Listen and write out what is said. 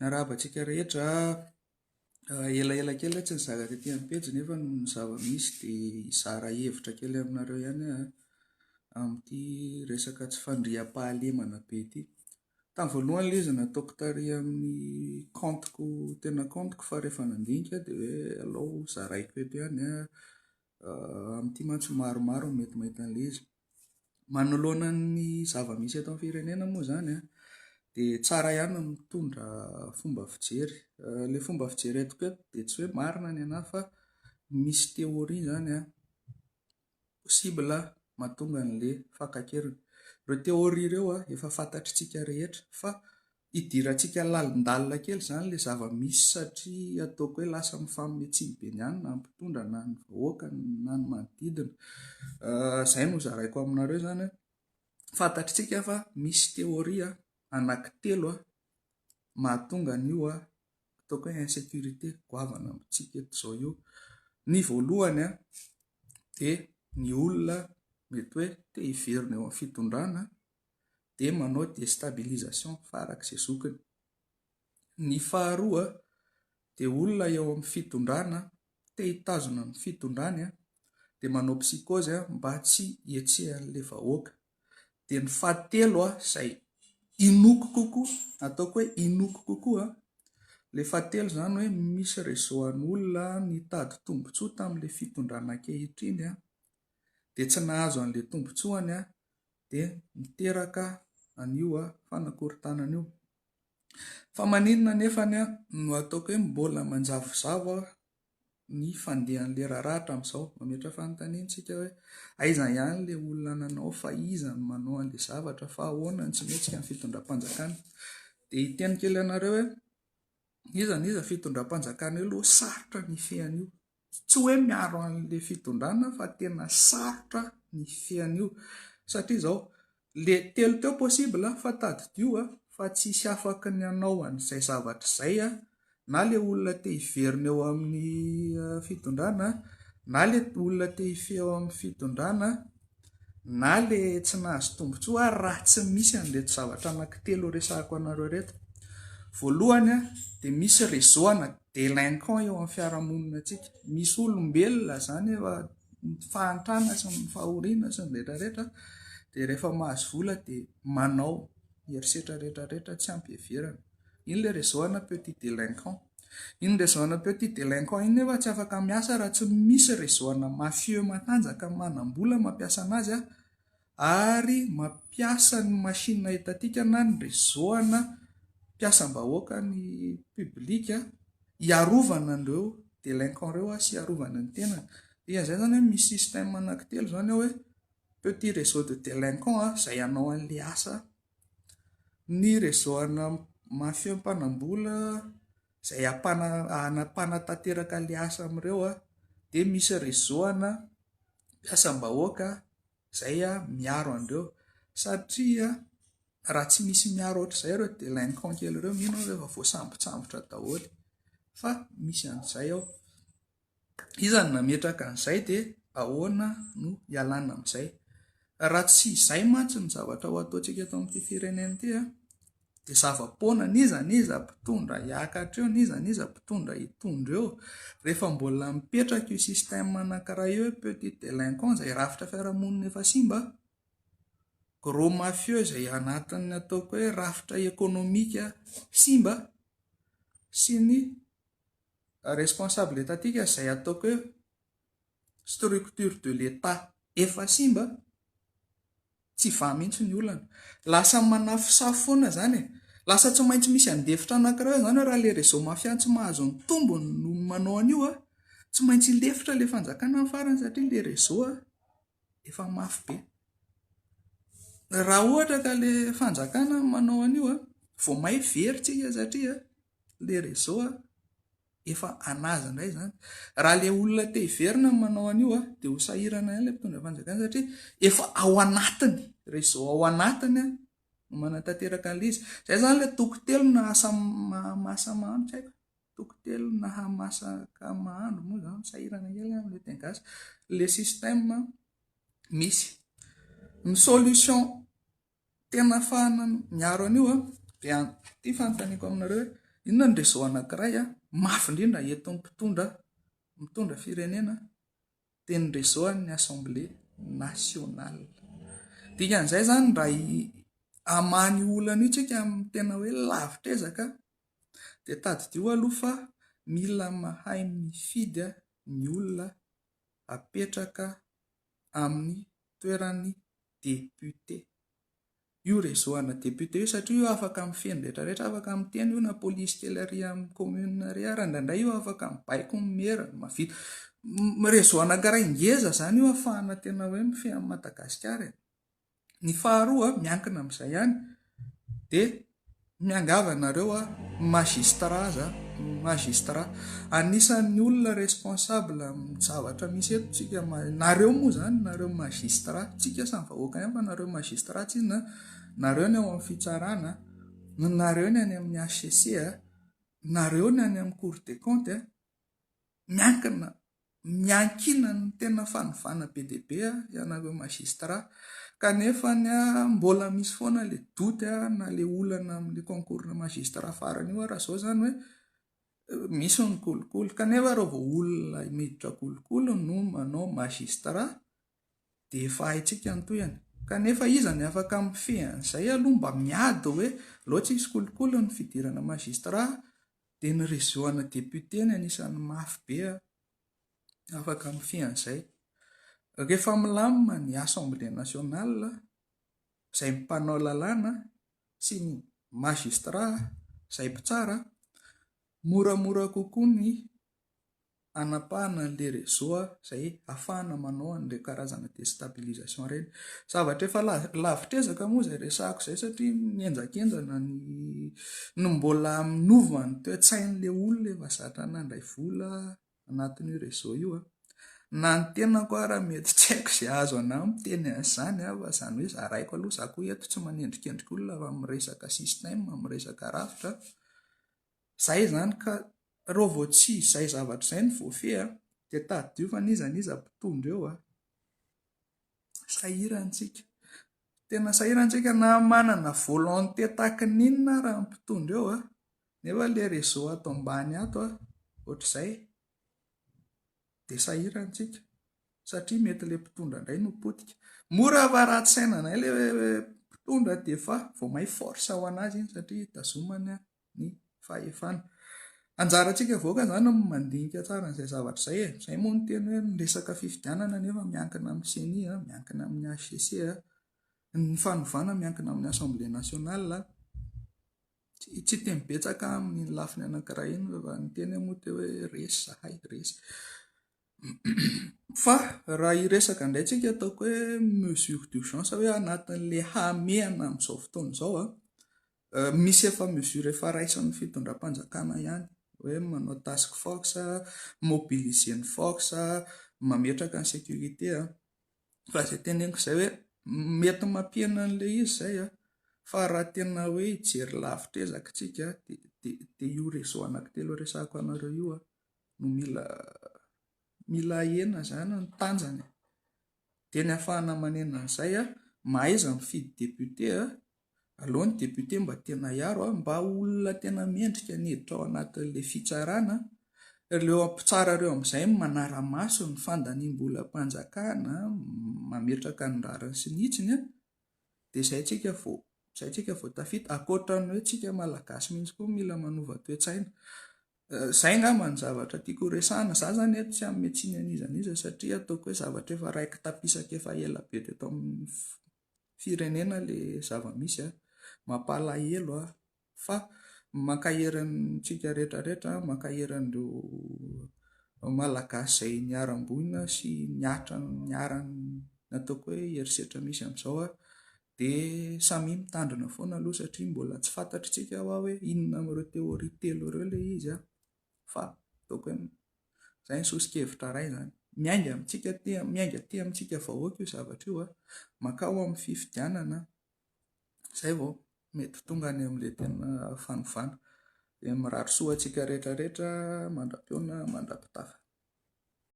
Arabantsika rehetra elaela kely tsy nizaka tetỳ amin'ny pejy nefa no ny zava-misy dia izara hevitra kely aminareo ihany amin'ity resaka tsy fandriam-pahalemana be ity. Tamin'ny voalohany ilay izy nataoko tary amin'ny compteko, tena compteko fa rehefa nandinika dia hoe alao zaraiko eto ihany amin'ity mantsy maromaro no mety mahita an'ilay izy. Manoloana ny zava-misy eto amin'ny firenena moa izany dia tsara ihany no mitondra fomba fijery. Ilay fomba fijeretiko eto dia tsy hoe marina ny anahy fa misy teoria izany possible mahatonga an'ilay fakankeriny. Ireo teoria ireo efa fantatritsika rehetra fa hidirantsika lalindalina kely izany ilay zava-misy satria ataoko hoe lasa mifanomitsiany be ny ihany na ny mpitondra na ny vahoaka na ny manodidina. Izay no zaraiko aminareo izany fantatritsika fa misy teoria anankitelo mahatonga an'io ataoko hoe insécurité goavana amintsika eto izao io. Ny voalohany dia ny olona mety hoe te hiverina eo amin'ny fitondrana dia manao déstabilisation farak'izay zokiny. Ny faharoa dia olona eo amin'ny fitondrana te hitazona ny fitondrany dia manao psychose mba tsy hietsehan'ilay vahoaka. Dia ny fahatelo izay inoako kokoa, ataoko hoe inoako kokoa, ilay fahatelo izany hoe misy réseau an'olona nitady tombotsoa tamin'ilay fitondrana ankehitriny dia tsy nahazo an'ilay tombotsoany dia miteraka an'io fanakorontanana io. Fa maninona nefany no ataoko hoe mbola manjavozavo ny fandehan'ilay raharaha amin'izao. Mametra fanontaniantsika hoe aiza ihany ilay olona nanao fa iza no manao an'ilay zavatra fa ahoana ny tsy mihetsika amin'ny fitondram-panjakana. Dia hiteny kely anareo hoe iza fitondram-panjakana io aloha sarotra ny fean'io. Tsy hoe miaro an'ilay fitondrana fa tena sarotra ny fean'io. Satria izao ilay telo teo possible fa tadidio fa tsisy afaka ny hanao an'izay zavatra izay na ilay olona te hiverina eo amin'ny fitondrana, na ilay olona te hifehy eo amin'ny fitondrana, na ilay tsy nahazo tombotsoa raha tsy misy an'ireto zavatra anankitelo resahako anareo reto. Voalohany dia misy réseau délinquant eo amin'ny fiarahamonina antsika. Misy olombelona izany efa fahantrana sy ny fahoriana sy ny rehetrarehetra dia rehefa mahazo vola dia manao herisetra rehetrarehetra tsy ampy heverana. Iny ilay réseau petit délinquant. Iny réseau petit délinquant iny nefa tsy afaka miasa raha tsy misy réseau mafieux matanjaka manam-bola mampiasa anazy ary mampiasa ny machine etatika na ny réseau mpiasam-bahoaka ny publika hiarovana an'ireo délinquant ireo sy hiarovana ny tenany. Izay zany hoe misy système anankitelo izany hoe petit réseau de délinquant izay hanao an'ilay asa, ny réseau mafieux mpanam-bola izay hanapanatanteraka ilay asa amin'ireo dia misy réseau mpiasam-bahoaka izay miaro an'ireo. Satria raha tsy misy miaro ohatr'izay ireo délinquant kely ireo mino aho rehefa voasambotsambotra daholo fa misy an'izay ao. Iza no nametraka an'izay dia ahoana no hialana amin'izay. Raha tsy izay mantsy ny zavatra ho ataontsika eto amin'ity firenena ity dia zava-poana niza mpitondra hiakatra eo, niza mpitondra hitondra eo. Rehefa mbola mipetraka io système anankiray io petit délinquant izay rafitra fiarahamonina efa simba, gros mafieux izay anatin'ny ataoko hoe rafitra ekônomika simba, sy ny responsable étatique izay ataoko hoe structure de l'État efa simba, tsy va mihitsy ny olana. Lasa manafosafo foana izany lasa tsy maintsy misy andefitra anankiray izany raha ilay réseau mafia tsy mahazo ny tombony no manao an'io tsy maintsy lefitra ilay fanjakana amin'ny farany satria ilay réseau efa mafy be. Raha ohatra ka ilay fanjakana manao an'io vao may veritsika satria ilay réseau efa anazy indray izany. Raha ilay olona te hiverina manao an'io dia ho sahirana ihany ilay mpitondra fanjakana satria efa ao anatiny réseau ao anatiny no manatanteraka an'ilay izy. Izay izany ilay tokotelo na masa mahandro tsy haiko, tokotelo na hamasaka mahandro moa izany sahirana kely amin'ilay teny gasy. Ilay système misy ny solution tena ahafahana miaro an'io dia ity fanontaniako aminareo hoe inona ny réseau anankiray mafy indrindra eto mitondra firenena dia ny réseau ny assemblée nationale. Dikan'izay zany raha hamany olana io tsika amin'ny tena hoe lavitra ezaka dia tadidio aloha fa mila mahay mifidy ny olona apetraka amin'ny toeran'ny député. Io réseau ana député io satria io afaka mifeny rehetrarehetra, afaka miteny io na polisy kely ary amin'ny commune ary ary indraindray io afaka mibaiko mera mavita. Réseau anankiray ngeza zany io ahafahana tena hoe mifehy amin'ny Madagasikara. Ny faharoa miankina amin'izay ihany dia miangavanareo magistrat anisan'ny olona responsable amin'ny zavatra misy eto tsika nareo moa zany nareo magistrat tsika samy vahoaka ihany fa nareo magistrat tsy na nareo ny ao amin'ny fitsarana, nareo ny any amin'ny HCC, nareo ny any amin'ny Cour des comptes, miankina ny tena fanovana be dia be ianareo magistrat. Kanefa mbola misy foana le doute na le olana amin'ny concours na magistrat farany io raha zao zany hoe misy ny kolokolo. Kanefa raha vao olona miditra kolokolo no manao magistrat dia efa haintsika ny toyany. Kanefa iza ny afaka mifehy an'izay aloha mba miady hoe loatra izy kolokolo ny fidirana magistrat dia ny réseau ana député ny anisan'ny mafy be afaka mifehy an'izay. Rehefa milamina ny assemblée nationale izay mpanao lalàna sy ny magistrat izay mpitsara, moramora kokoa ny anapahana an'ilay réseau izay ahafahana manao an'ilay karazana déstabilisation ireny. Zavatra efa lavitra ezaka moa izay resahako izay satria mienjakenjana ny mbola minova ny toe-tsain'ilay olona efa zatra nandray vola anatin'io réseau io na ny tenako raha mety tsy haiko izay azo anahy miteny an'izany fa izany hoe zaraiko aloha za koa eto tsy manendrikendrika olona fa miresaka système, miresaka rafitra izay zany. Ka raha vao tsy izay zavatra izay ny voafehy dia tadidio fa nizaniza mpitondra eo sahirantsika, tena sahirantsika na manana volonté tahaka n'inona raha mpitondra eo nefa le réseau ato ambany ato ohatr'izay dia sahirantsika satria mety le mpitondra indray no potika. Mora fa ratsy sainana le mpitondra dia efa vao may force ho anazy iny satria tazomana ny fahefana. Anjarantsika vahoaka zany mandinika tsara n'izay zavatra izay izay moa ny teny hoe resaka fifidianana nefa miankina amin'ny CENI, miankina amin'ny HCC, ny fanovana miankina amin'ny assemblée nationale. Tsy teny betsaka amin'ny lafiny anankiray iny fa ny teny moa teo hoe resy zahay resy. Fa raha hiresaka indray tsika ataoko hoe mesure d'urgence hoe anatin'le hamehana amin'izao fotoana izao misy efa mesure efa raisin'ny fitondram-panjakana ihany hoe manao task force, mobiliser ny force, mametraka ny sécurité. Fa izay teneniko izay hoe mety mampihana an'ilay izy izay fa raha tena hoe hijery lavitra ezaka tsika dia io réseau anankitelo resahako anareo io no mila hena zany ny tanjany. Dia ny ahafahana manena an'izay mahaiza mifidy député aloha ny député mba tena hiaro mba olona tena mendrika ny hiditra ao anatin'ilay fitsarana, ireo mpitsara ireo amin'izay manara-maso ny fandaniam-bolam-panjakana, mametraka ny rariny sy ny hitsiny dia izay tsika vao tafita. Ankoatran'ny hoe tsika malagasy mihitsy koa mila manova toe-tsaina. Izay angamba ny zavatra tiako resahana. Za zany eto tsy amin'ny metsiny an'izaniza satria ataoko hoe zavatra efa raiky tapisaka efa ela be teto amin'ny firenena le zava-misy mampalahelo fa makaherantsika rehetrarehetra, makaheran'ireo malagasy izay niaram-boina sy niatra niarany nataoko hoe herisetra misy amin'izao dia samy mitandrina foana aloha satria mbola tsy fantatritsika hoe inona amin'ireo théorie telo ireo ilay izy fa ataoko hoe izay ny sosokevitra iray zany. Miainga amintsika vahoaka io zavatra io makao amin'ny fifidianana izay vao mety tonga any amin'ilay tena fanovana. Dia mirary soa antsika rehetrarehetra, mandra-piona, mandra-pitafa.